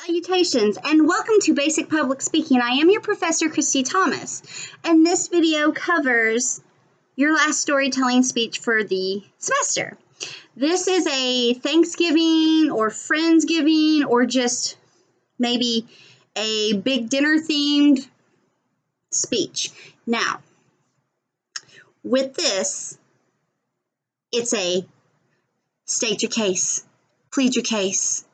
Salutations and welcome to Basic Public Speaking. I am your professor, Christy Thomas, and this video covers your last storytelling speech for the semester. This is a Thanksgiving or Friendsgiving or just maybe a big dinner themed speech. Now, with this, it's a state your case, plead your case,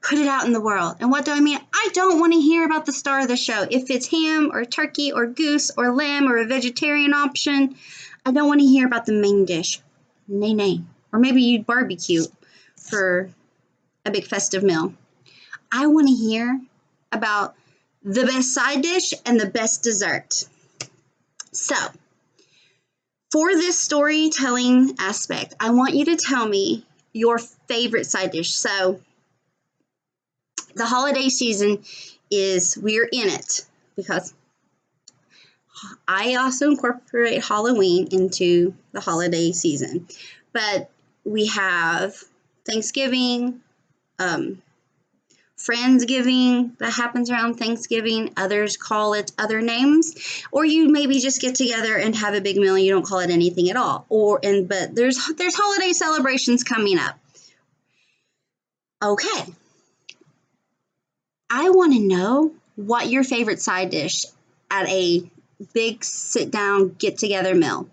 put it out in the world. And what do I mean? I don't want to hear about the star of the show. If it's ham or turkey or goose or lamb or a vegetarian option, I don't want to hear about the main dish. Nay. Or maybe you'd barbecue for a big festive meal. I want to hear about the best side dish and the best dessert. So, for this storytelling aspect, I want you to tell me your favorite side dish. So, the holiday season we're in it because I also incorporate Halloween into the holiday season. But we have Thanksgiving, Friendsgiving that happens around Thanksgiving. Others call it other names. Or you maybe just get together and have a big meal and you don't call it anything at all. But there's holiday celebrations coming up. Okay. I want to know what your favorite side dish at a big sit-down, get-together meal.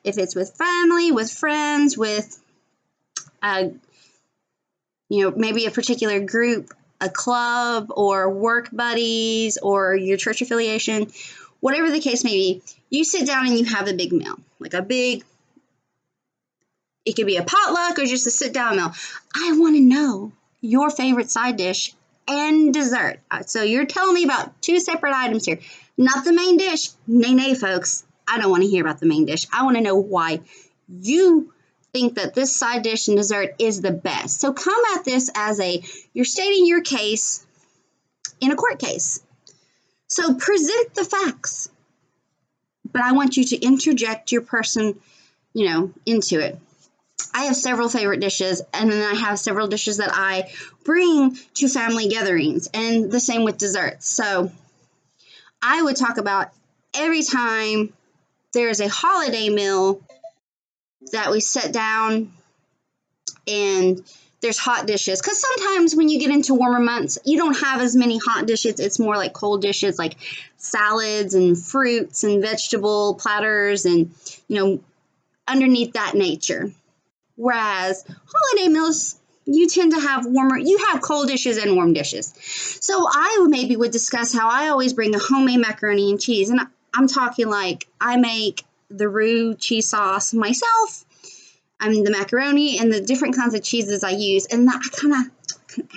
If it's with family, with friends, with, maybe a particular group, a club, or work buddies, or your church affiliation, whatever the case may be, you sit down and you have a big meal. It could be a potluck or just a sit-down meal. I want to know your favorite side dish and dessert. So you're telling me about two separate items here. Not the main dish. Nay, folks. I don't want to hear about the main dish. I want to know why you think that this side dish and dessert is the best. So come at this as you're stating your case in a court case. So present the facts. But I want you to interject your person, into it. I have several favorite dishes, and then I have several dishes that I bring to family gatherings, and the same with desserts. So I would talk about every time there's a holiday meal that we sit down and there's hot dishes. Because sometimes when you get into warmer months, you don't have as many hot dishes. It's more like cold dishes, like salads and fruits and vegetable platters and, underneath that nature. Whereas holiday meals, you tend to have you have cold dishes and warm dishes. So I maybe would discuss how I always bring a homemade macaroni and cheese. And I'm talking like I make the roux cheese sauce myself. The macaroni and the different kinds of cheeses I use. And I kind of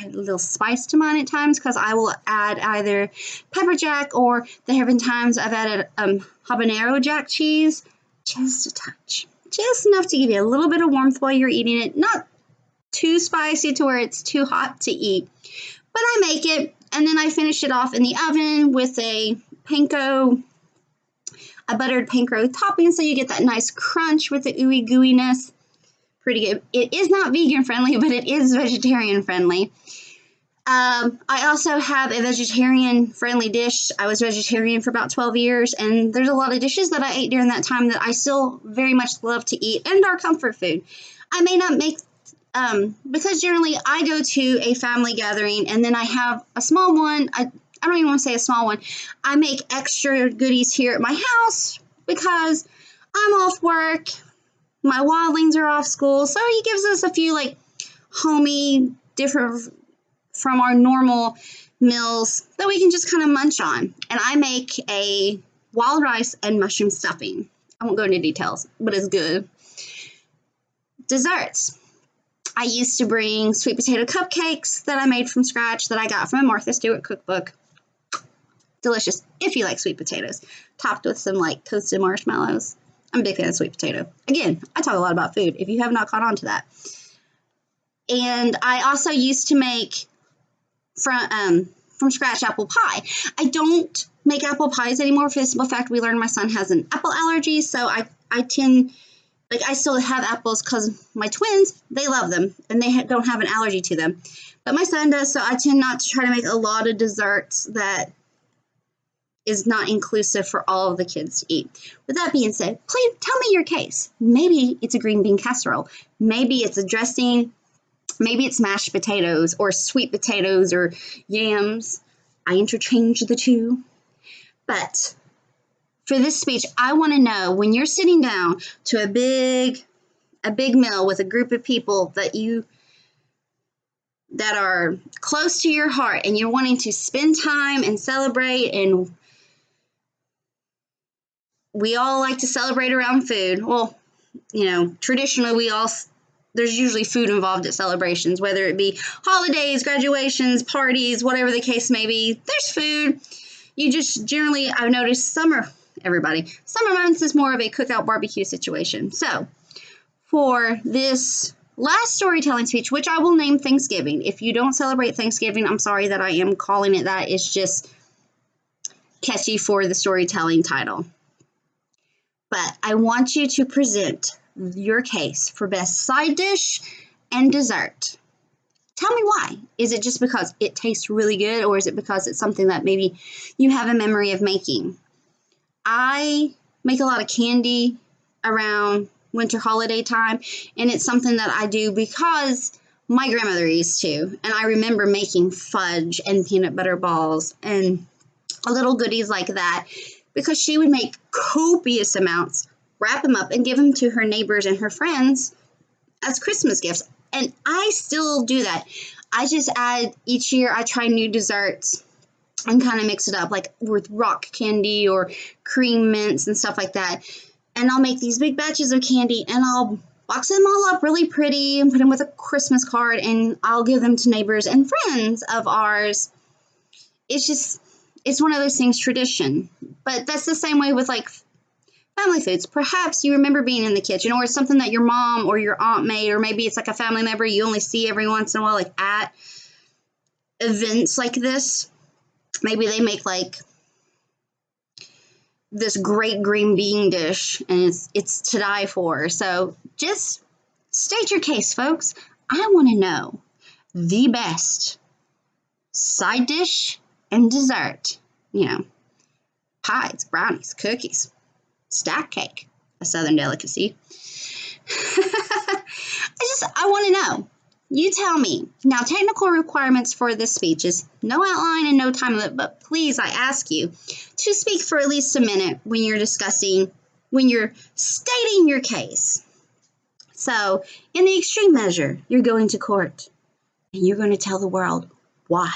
add a little spice to mine at times because I will add either pepper jack or there have been times I've added habanero jack cheese. Just a touch. Just enough to give you a little bit of warmth while you're eating it. Not too spicy to where it's too hot to eat. But I make it, and then I finish it off in the oven with a buttered panko topping, so you get that nice crunch with the ooey gooiness. Pretty good. It is not vegan friendly, but it is vegetarian friendly. I also have a vegetarian-friendly dish. I was vegetarian for about 12 years, and there's a lot of dishes that I ate during that time that I still very much love to eat and are comfort food. I may not make, because generally I go to a family gathering, and then I have a small one. I don't even want to say a small one. I make extra goodies here at my house because I'm off work. My wildlings are off school, so he gives us a few, homey, different from our normal meals that we can just kind of munch on. And I make a wild rice and mushroom stuffing. I won't go into details, but it's good. Desserts. I used to bring sweet potato cupcakes that I made from scratch that I got from a Martha Stewart cookbook. Delicious, if you like sweet potatoes. Topped with some, toasted marshmallows. I'm a big fan of sweet potato. Again, I talk a lot about food, if you have not caught on to that. And I also used to make from scratch apple pie. I don't make apple pies anymore for the simple fact we learned my son has an apple allergy, so I tend Like, I still have apples because my twins, they love them, and they don't have an allergy to them. But my son does, so I tend not to try to make a lot of desserts that is not inclusive for all of the kids to eat. With that being said, please tell me your case. Maybe it's a green bean casserole. Maybe it's a dressing. Maybe it's mashed potatoes or sweet potatoes or yams. I interchange the two. But for this speech, I want to know, when you're sitting down to a big meal with a group of people that are close to your heart, and you're wanting to spend time and celebrate, and we all like to celebrate around food. Well, traditionally there's usually food involved at celebrations, whether it be holidays, graduations, parties, whatever the case may be. There's food. You just generally, I've noticed summer months is more of a cookout barbecue situation. So for this last storytelling speech, which I will name Thanksgiving. If you don't celebrate Thanksgiving, I'm sorry that I am calling it that. It's just catchy for the storytelling title. But I want you to present your case for best side dish and dessert. Tell me why. Is it just because it tastes really good, or is it because it's something that maybe you have a memory of making? I make a lot of candy around winter holiday time, and it's something that I do because my grandmother used to, and I remember making fudge and peanut butter balls and little goodies like that, because she would make copious amounts, wrap them up, and give them to her neighbors and her friends as Christmas gifts. And I still do that. I just add, each year I try new desserts and kind of mix it up, like with rock candy or cream mints and stuff like that. And I'll make these big batches of candy, and I'll box them all up really pretty and put them with a Christmas card, and I'll give them to neighbors and friends of ours. It's one of those things, tradition. But that's the same way with like family foods. Perhaps you remember being in the kitchen, or it's something that your mom or your aunt made, or maybe it's like a family member you only see every once in a while, like at events like this. Maybe they make like this great green bean dish, and it's to die for. So just state your case, folks. I want to know the best side dish and dessert. Pies, brownies, cookies, stack cake, a southern delicacy. I want to know. You tell me. Now, technical requirements for this speech is no outline and no time limit, but please, I ask you to speak for at least a minute when you're stating your case. So, in the extreme measure, you're going to court, and you're going to tell the world why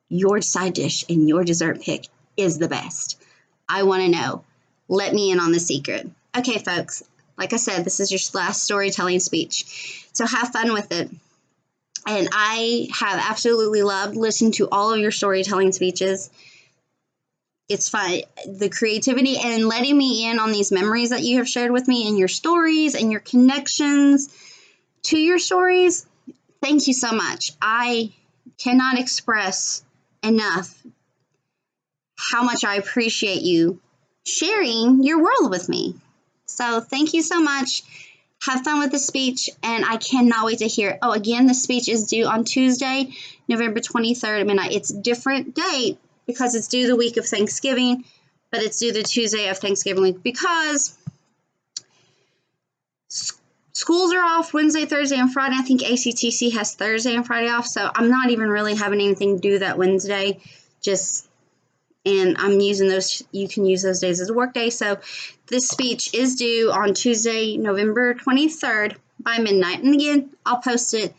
your side dish and your dessert pick is the best. I want to know. Let me in on the secret. Okay, folks, like I said, this is your last storytelling speech, so have fun with it. And I have absolutely loved listening to all of your storytelling speeches. It's fun. The creativity and letting me in on these memories that you have shared with me, and your stories and your connections to your stories. Thank you so much. I cannot express enough how much I appreciate you sharing your world with me. So thank you so much. Have fun with the speech, and I cannot wait to hear it. Oh, again, the speech is due on Tuesday, November 23rd at midnight. It's a different date because it's due the week of Thanksgiving, but it's due the Tuesday of Thanksgiving week because schools are off Wednesday, Thursday, and Friday. I think ACTC has Thursday and Friday off, so I'm not even really having anything to do that Wednesday. And I'm using those, you can use those days as a work day. So this speech is due on Tuesday, November 23rd by midnight. And again, I'll post it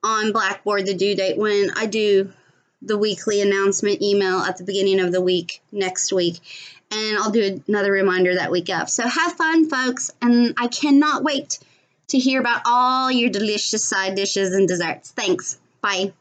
on Blackboard, the due date, when I do the weekly announcement email at the beginning of the week next week. And I'll do another reminder that week up. So have fun, folks. And I cannot wait to hear about all your delicious side dishes and desserts. Thanks. Bye.